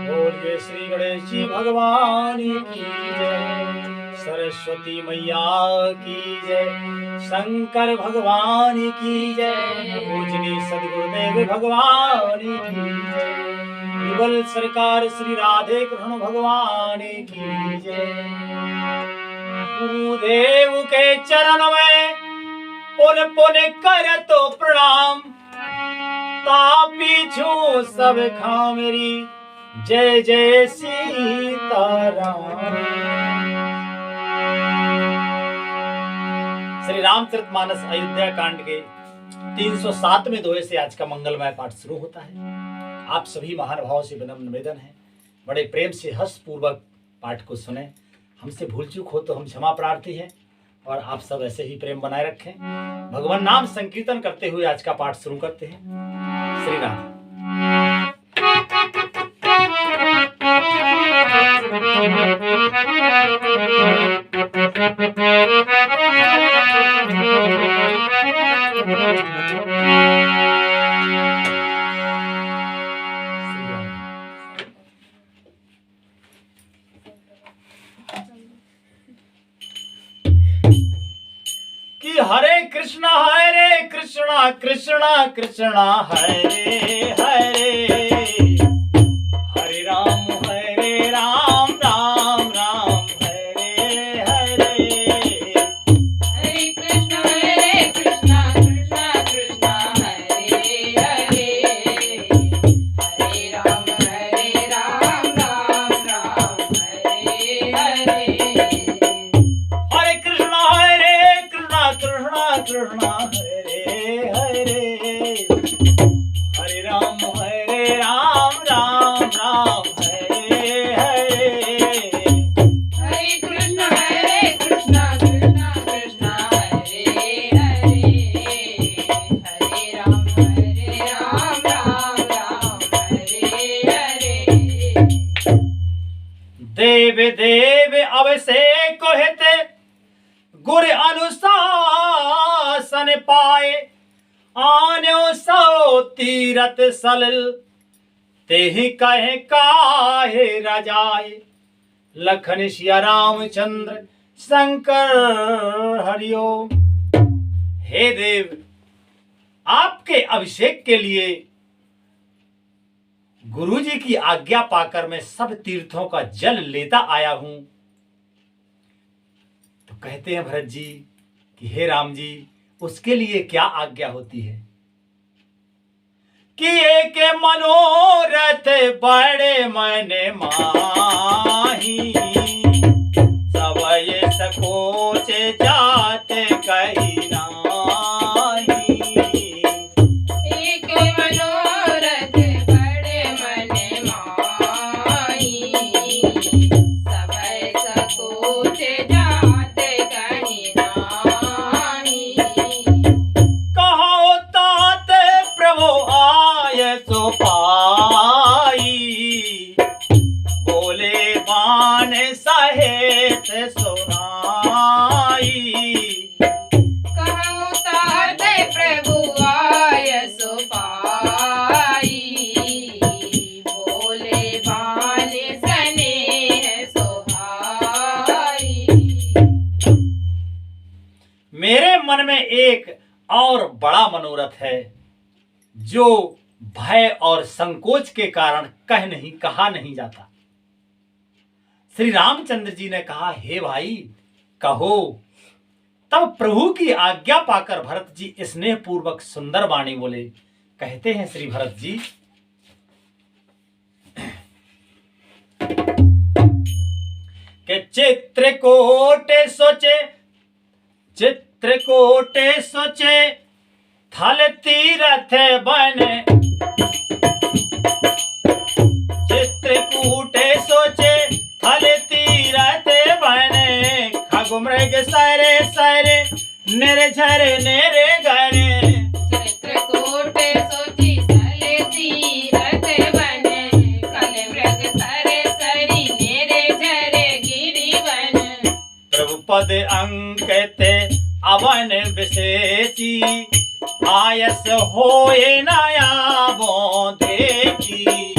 बोलिए श्री गणेश जी भगवान की जय, सरस्वती मैया की जय, शंकर भगवान की जय, पूजनी सदगुरुदेव भगवान की जय, युगल सरकार श्री राधे कृष्ण भगवान की जय। गुरुदेव के चरण में पुन पुन कर तो प्रणाम, पीछू सब खा मेरी जय जय सीताराम। श्री रामचरितमानस अयोध्या कांड के 307वें दोहे से आज का मंगलमय पाठ शुरू होता है। आप सभी महानुभावों से विनम्र निवेदन है, बड़े प्रेम से हर्ष पूर्वक पाठ को सुने। हमसे भूल चूक हो तो हम क्षमा प्रार्थी हैं और आप सब ऐसे ही प्रेम बनाए रखें। भगवान नाम संकीर्तन करते हुए आज का पाठ शुरू करते हैं। श्री राम। कि हरे कृष्णा कृष्णा कृष्णा हरे हरे, हरे राम राम राम हरे हरे। हरे कृष्णा कृष्णा कृष्णा हरे हरे, हरे राम राम राम हरे हरे। हरे कृष्णा कृष्णा हरे हरे, हरे राम राम राम हरे हरे। हरे कृष्णा कृष्णा कृष्णा हरे हरे, हरे राम राम हरे हरे। देव देव अभिषेक हेते गुर अनुशासन पाए, आन्यो सो तीरथ सलिल तेहि कहे काहे रजाए। लखन सिया रामचंद्र शंकर हरिओम। हे देव, आपके अभिषेक के लिए गुरु जी की आज्ञा पाकर मैं सब तीर्थों का जल लेता आया हूं। तो कहते हैं भरत जी कि हे राम जी, उसके लिए क्या आज्ञा होती है? कि एक मनोरथ बड़े मन माही, सब ये सकोच जात कही नाही। एक मनोरथ बड़े मन माही, सब सकोच जात कही नाही। कहो तात प्रभु आय सो पाई, बोले बाण सहेत सुनाई। कहूँ तात प्रभु आय सो पाई, बोले बाण स्नेह सोहाई। मेरे मन में एक और बड़ा मनोरथ है, जो भय और संकोच के कारण कहा नहीं जाता। श्री रामचंद्र जी ने कहा, हे भाई कहो। तब प्रभु की आज्ञा पाकर भरत जी स्नेह पूर्वक सुंदर वाणी बोले। कहते हैं श्री भरत जी, के चित्रकूट सोचे थल तीरथ बने। चित्रकूट सोचे थल तीरथ बने, खग मृग सरे सरे निर्झर निर्गणे। चित्रकूट सोची थल तीरथ बने, खग मृग सरे सरी निर्झर गिरिवन। प्रभु पद अंकित अवन विशेषी, आयस होए नया बो देखी।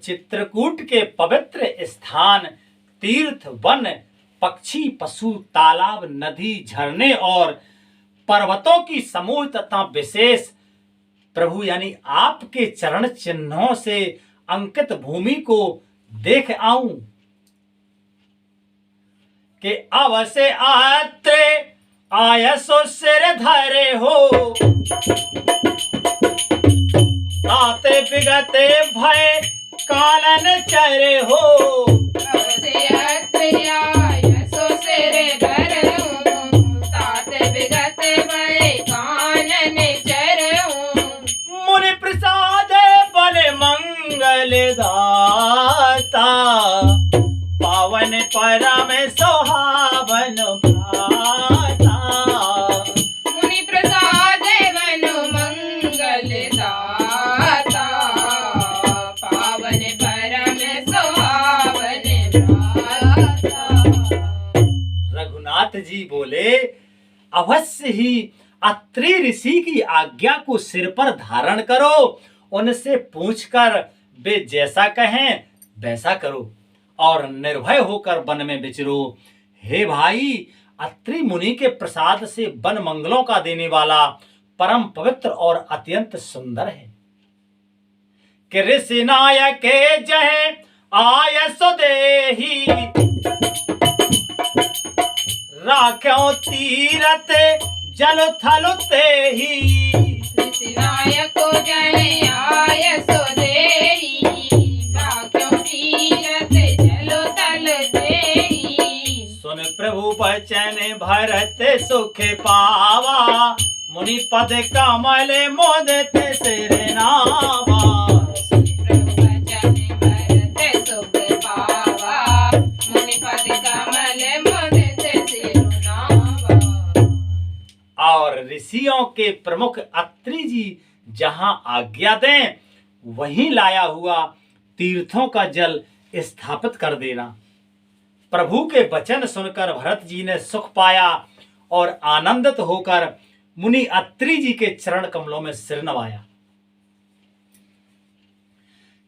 चित्रकूट के पवित्र स्थान, तीर्थ, वन, पक्षी, पशु, तालाब, नदी, झरने और पर्वतों की समूह तथा विशेष प्रभु यानी आपके चरण चिन्हों से अंकित भूमि को देख आऊं कि अवश्य आत्रे आयसो सिर धरे हो, ताते बिगते भय कालन चरे हो। अवसे अत्रियायसो सिर धरऊं, तात बिगत भय कानन चरऊं। मुनि प्रसाद बल मंगल दाता, पावन परम सुहावन भ्राता। मुनि प्रसाद वनु मंगल दाता, पावन परम सुहावन भ्राता। रघुनाथ जी बोले, अवश्य ही अत्रि ऋषि की आज्ञा को सिर पर धारण करो, उनसे पूछकर वे जैसा कहें वैसा करो और निर्भय होकर वन में विचरो। हे भाई, अत्रि मुनि के प्रसाद से वन मंगलों का देने वाला परम पवित्र और अत्यंत सुंदर है कि ऋषि नायक जय आयसो देही, राख्यो तीरथ जल थल तेही। ऋषिनायको जय आयसो देहि, राख्यो तीरथ जलो तल तेहि। सुन प्रभु बचन भरत सुख पावा, मुनि पद कमल मोदित सिर नावा। सुन प्रभु वचन भरत सुख पावा, मुनि पद कमल मोदित सिर नावा। और ऋषियों के प्रमुख अत्रि जी जहां आज्ञा दें वहीं लाया हुआ तीर्थों का जल स्थापित कर देना। प्रभु के वचन सुनकर भरत जी ने सुख पाया और आनंदित होकर मुनि अत्रि जी के चरण कमलों में सिर नवाया।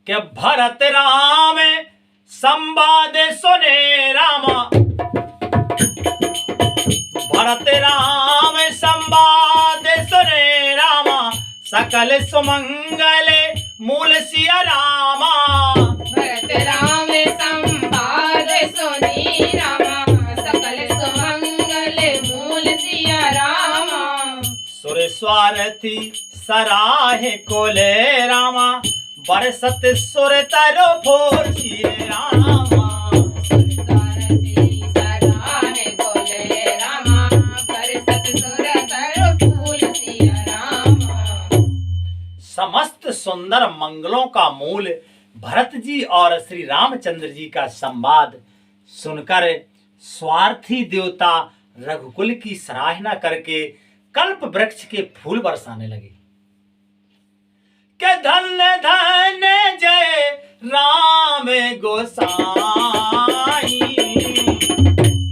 कि भरत राम संवाद सुने रामा, भरत राम संवाद सुने रामा, सकल सुमंगल मूल सिया रामा। भरत राम संवाद सुनी रामा, सकल सुमंगल मूल सिया रामा। सुर स्वारथी सराहे कोले रामा, बरसत सुर तरो फोर सिए रामा। सुर सारथी सराहे कोले रामा, बरसत सुर तरो फूल सिया रामा। समस्त सुंदर मंगलों का मूल भरत जी और श्री रामचंद्र जी का संवाद सुनकर स्वार्थी देवता रघुकुल की सराहना करके कल्प वृक्ष के फूल बरसाने लगे कि धन्य धन्य जय राम गोसाई,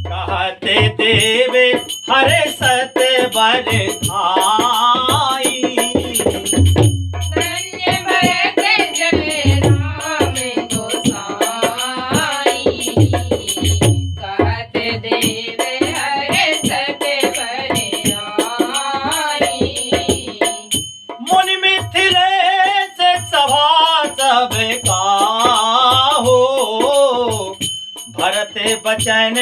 कहते देवे हरे सत बर धाई। धन्य भरत जय राम गोसाई, कहत देव हरे सत बर आई। मुनि मिथिलेश सभा सब काहो, भरत बचन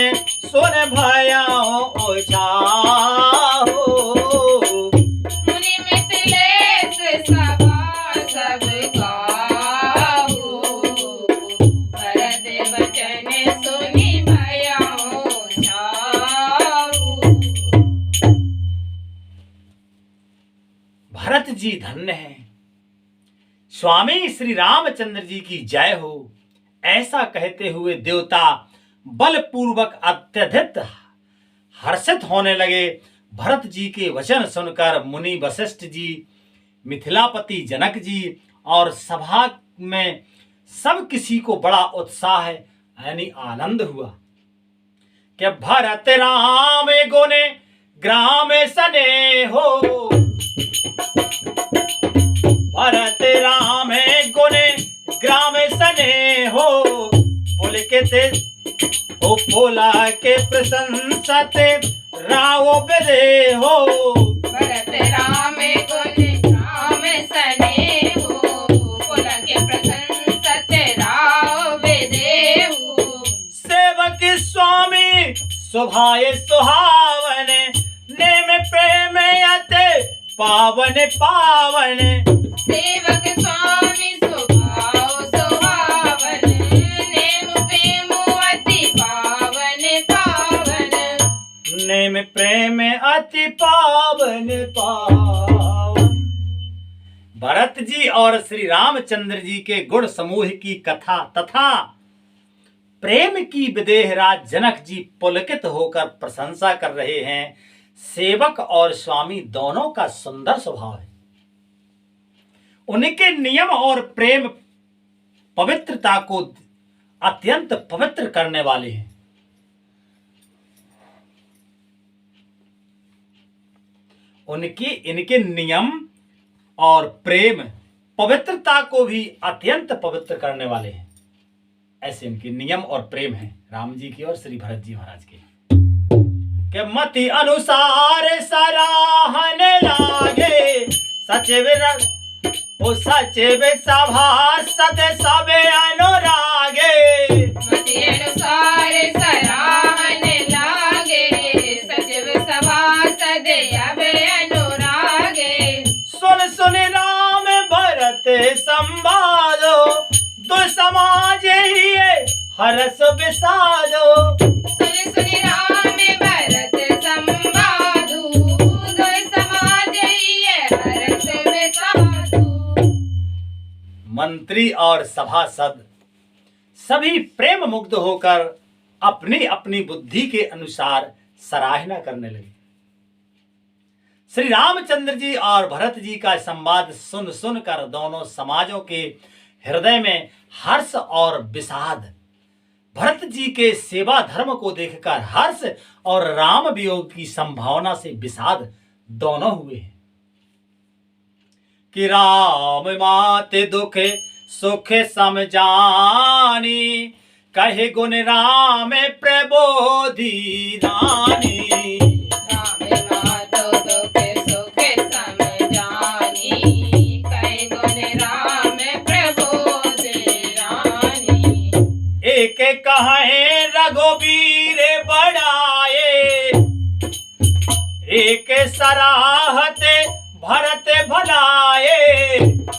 सुन भयाओ ओछाहो। मुनि मिथिलेश सभा सब काहू, भरत बचन सुनि भयाउ छाऊ। भरत जी धन्य है, स्वामी श्री रामचंद्र जी की जय हो। ऐसा कहते हुए देवता बलपूर्वक अत्यधिक हर्षित होने लगे। भरत जी के वचन सुनकर मुनि वशिष्ठ जी, मिथिलापति जनक जी और सभा में सब किसी को बड़ा उत्साह यानी आनंद हुआ कि भरत राम गुने ग्राम सने हो, भरत राम गुने ग्राम सने हो पुलकित ओ पोला के प्रशंसते राव बेदे हो। भरत राम गुण राम सने हो पुलक प्रशंसत राव बेदेहु। सेवक स्वामी स्वभाव सुहावन नेम प्रेम अति पावन पावन। सेवक स्वामी स्वभाव सुहावन नेम प्रेम अति पावन पावन। नेम प्रेम अति पावन पावन। भरत जी और श्री रामचंद्र जी के गुण समूह की कथा तथा प्रेम की विदेहराज जनक जी पुलकित होकर प्रशंसा कर रहे हैं। सेवक और स्वामी दोनों का सुंदर स्वभाव है। उनके नियम और प्रेम पवित्रता को अत्यंत पवित्र करने वाले हैं। इनके नियम और प्रेम पवित्रता को भी अत्यंत पवित्र करने वाले हैं। ऐसे इनके नियम और प्रेम हैं राम जी की और श्री भरत जी महाराज के। के मति अनुसार सराहन लागे सचिव ओ सचिव सभासद सबे अनुरागे। मति अनुसार सराहन लागे सचिव सभासद अबे अनुरागे। सुन सुन राम भरत संवादो दो समाज ही हरस विषादो। सुन सुन राम भरत संवादु दो समाज ये हरस विषादु। मंत्री और सभासद सभी प्रेम मुग्ध होकर अपनी अपनी बुद्धि के अनुसार सराहना करने लगे। श्री रामचंद्र जी और भरत जी का संवाद सुन सुनकर दोनों समाजों के हृदय में हर्ष और विषाद, भरत जी के सेवा धर्म को देखकर हर्ष और राम वियोग की संभावना से विषाद दोनों हुए हैं। कि राम माते दुख सुख समझानी कहे गुण राम प्रबोधि रानी। राम मातो दुख सुख समझानी कहे गुण राम प्रबोध रानी। एक कहे रघुवीर बढ़ाए एक सराहते भरत भलाए।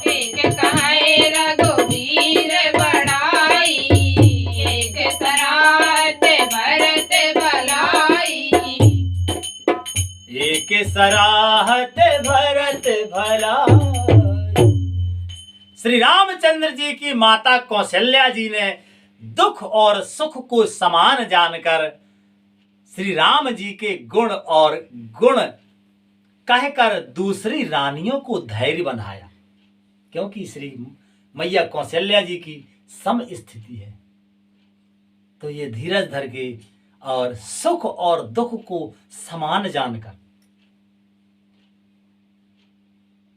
एक कहे रघुवीर बढ़ाई एक सराहत भरत भलाई। एक सराहत भरत भलाई। श्री रामचंद्र जी की माता कौशल्या जी ने दुख और सुख को समान जानकर श्री राम जी के गुण और गुण कहकर दूसरी रानियों को धैर्य बंधाया। क्योंकि श्री मैया कौशल्या जी की सम स्थिति है, तो ये धीरज धर के और सुख और दुख को समान जानकर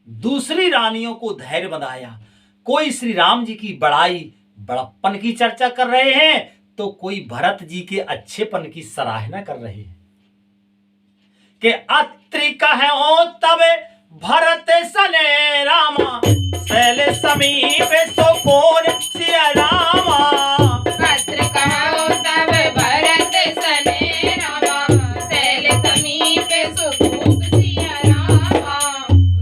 दूसरी रानियों को धैर्य बंधाया। कोई श्री राम जी की बड़ाई बड़प्पन की चर्चा कर रहे हैं तो कोई भरत जी के अच्छेपन की सराहना कर रहे हैं। के अत्रि कहो तब भरत सने रामा शैल समीप सुकोन सिया रामा। अत्र कहो तब भरत सने रामा शैल समीप सुकोन सिया रामा।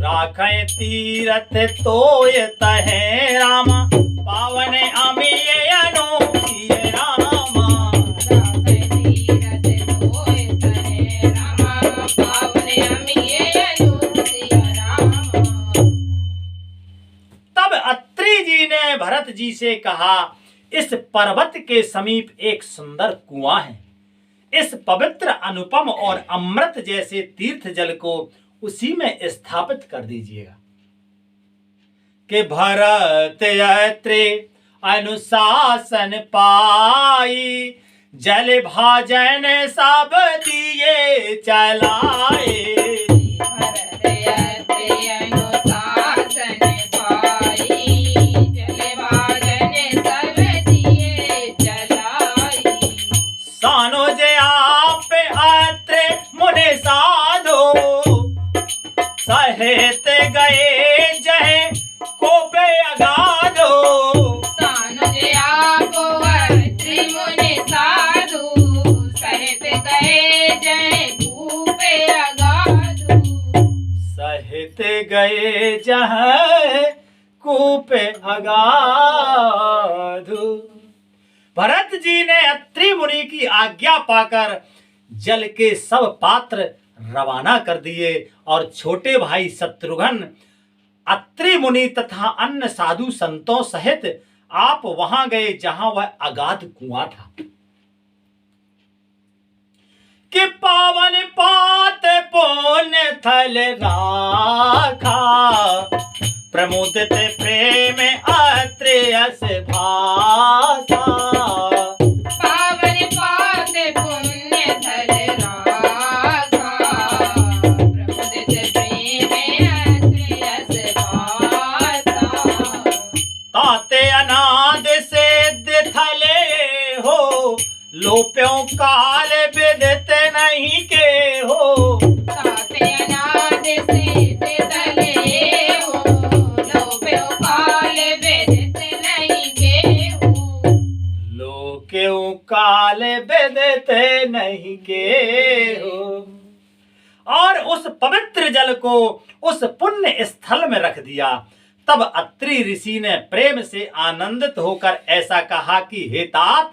राखें तीरथ तोय तहे रामा पावन अमिय अनुसिय रामा। राखें तीरथ तोय तहे रामा पावन अमिय अनुसिय रामा। तब अत्रि जी ने भरत जी से कहा, इस पर्वत के समीप एक सुंदर कुआं है। इस पवित्र अनुपम और अमृत जैसे तीर्थ जल को उसी में स्थापित कर दीजिएगा। कि भरत अत्रि अनुशासन पाई जल भाजन सब दिए चलाए। भरत अत्रि अनुशासन पाई जल भाजन सहेत गए जय कोपे अगाधो। सानुज आपो अत्रि मुनि साधु, सहित गए जय कूपे अगाधु। सहित गए जहाँ कूपे अगाधु। भरत जी ने अत्रि मुनि की आज्ञा पाकर जल के सब पात्र रवाना कर दिए और छोटे भाई शत्रुघ्न अत्रि मुनि तथा अन्य साधु संतों सहित आप वहां गए जहां वह अगाध कुआं था। कि पावन पात पुण्य थल राखा, प्रमुदित प्रेम अत्रि यस भाषा। पावन पात पुण्य थल राखा, प्रमुदित प्रेम अत्रि यस भाषा। ताते अनाद सिद्ध थले हो, लोप्यों काल विदित नहीं के हो। ताते अनाद सिद्ध थले हो, लोप्यों काल विदित नहीं के हो। लोक्यों काल विदित नहीं के हो। और उस पवित्र जल को उस पुण्य स्थल में रख दिया। तब अत्रि ऋषि ने प्रेम से आनंदित होकर ऐसा कहा कि हे तात,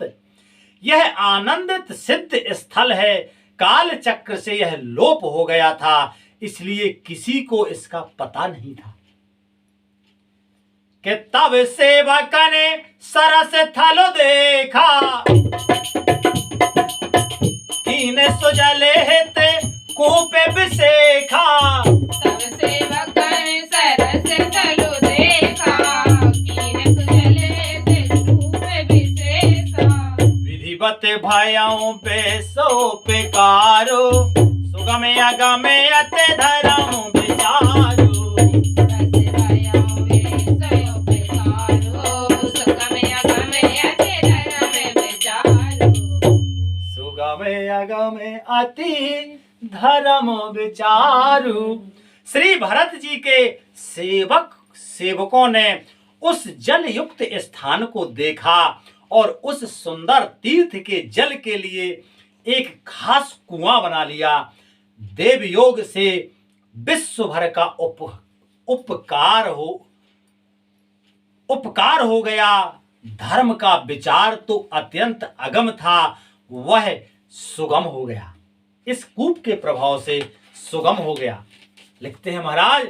यह आनंदित सिद्ध स्थल है। काल चक्र से यह लोप हो गया था, इसलिए किसी को इसका पता नहीं था। कि तब सेवक ने सरस थल देखा, तीन सुजले हेते कूपे बिसेखा। तब सेवक ने सरस थल देखा, कीन सुजले ते कूपे बिसेखा। विधिवत भयों बेसो पेकारो, सुगम अगम अति धर्म विचारो। रस भयों बेसो पेकारो, सुगम अगम अति धर्म विचारो। सुगम अगम अति धर्म विचारु। श्री भरत जी के सेवकों ने उस जल युक्त स्थान को देखा और उस सुंदर तीर्थ के जल के लिए एक खास कुआं बना लिया। देव योग से विश्व भर का उपकार हो गया। धर्म का विचार तो अत्यंत अगम था, वह सुगम हो गया। इस कूप के प्रभाव से सुगम हो गया। लिखते हैं महाराज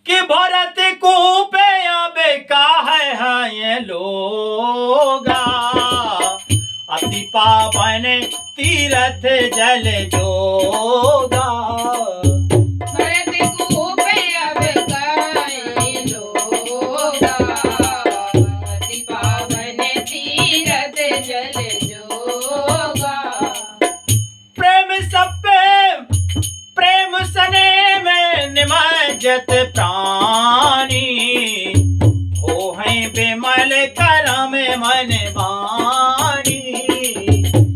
कि भरत कूपे अब का है लोगा, अति पावन तीरथ जल जोगा। भरत कूपे अब काहे लोगा, अति पावन तीरथ जल जोगा। प्रेम सने में निमज्जत प्राणी, हो हैं विमल करम मन वाणी।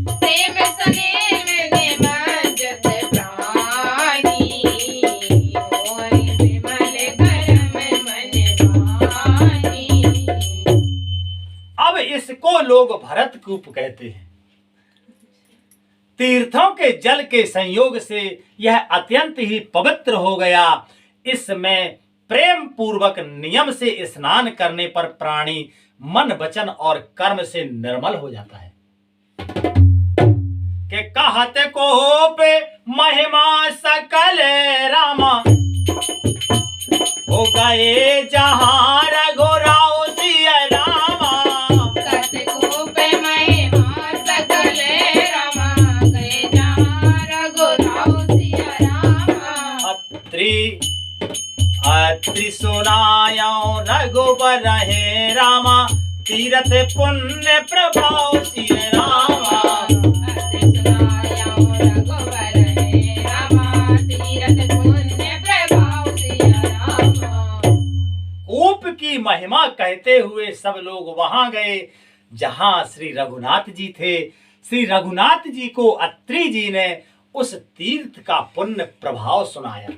प्रेम सने में निमज्जत प्राणी, होय विमल करम मन वाणी। अब इसको लोग भरत कूप कहते हैं। तीर्थों के जल के संयोग से यह अत्यंत ही पवित्र हो गया। इसमें प्रेम पूर्वक नियम से स्नान करने पर प्राणी मन वचन और कर्म से निर्मल हो जाता है। के कहते को पे महिमा सकल रामा, हो गए जहां रघुराव सिया रामा। कहते कूपे महिमा सकल रामा, गए जहाँ रघुराव सिया रामा। अत्रि सुनायो रघुबर हे रामा, तीरथ पुण्य प्रभाव सिया रामा। अत्रि सुनायो रघुबर हे रामा, तीरथ पुण्य प्रभाव सिया रामा। कूप की महिमा कहते हुए सब लोग वहां गए जहां श्री रघुनाथ जी थे। श्री रघुनाथ जी को अत्रि जी ने उस तीर्थ का पुण्य प्रभाव सुनाया।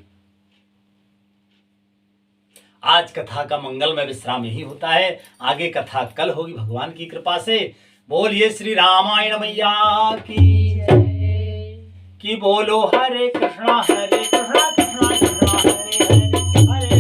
आज कथा का मंगलमय विश्राम यही होता है। आगे कथा कल होगी भगवान की कृपा से। बोलिए श्री रामायण मैया की जय। कि बोलो हरे कृष्णा कृष्णा कृष्णा हरे हरे, हरे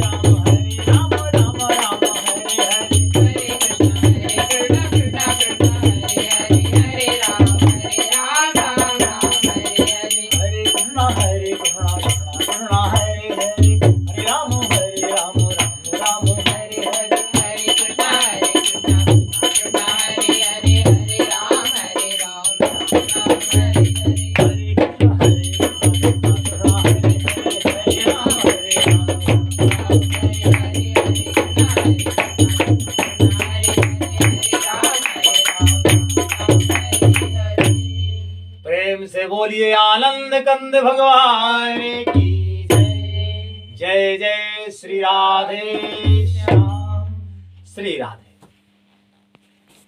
राम राम राम हरे हरे। हरे कृष्णा कृष्णा कृष्णा हरे हरे, हरे राम राम राम हरे हरे। हरे कृष्णा कृष्णा कृष्णा हरे हरे, हरे राम राम राम हरे हरे। हरे कृष्णा कृष्णा कृष्णा हरे हरे, हरे राम राम राम हरे हरे। हरे कृष्णा कृष्णा हरे हरे, हरे राम प्रेम से बोलिए आनंद कंद भगवान की जय। जय जय श्री राधे श्याम, श्री राधे।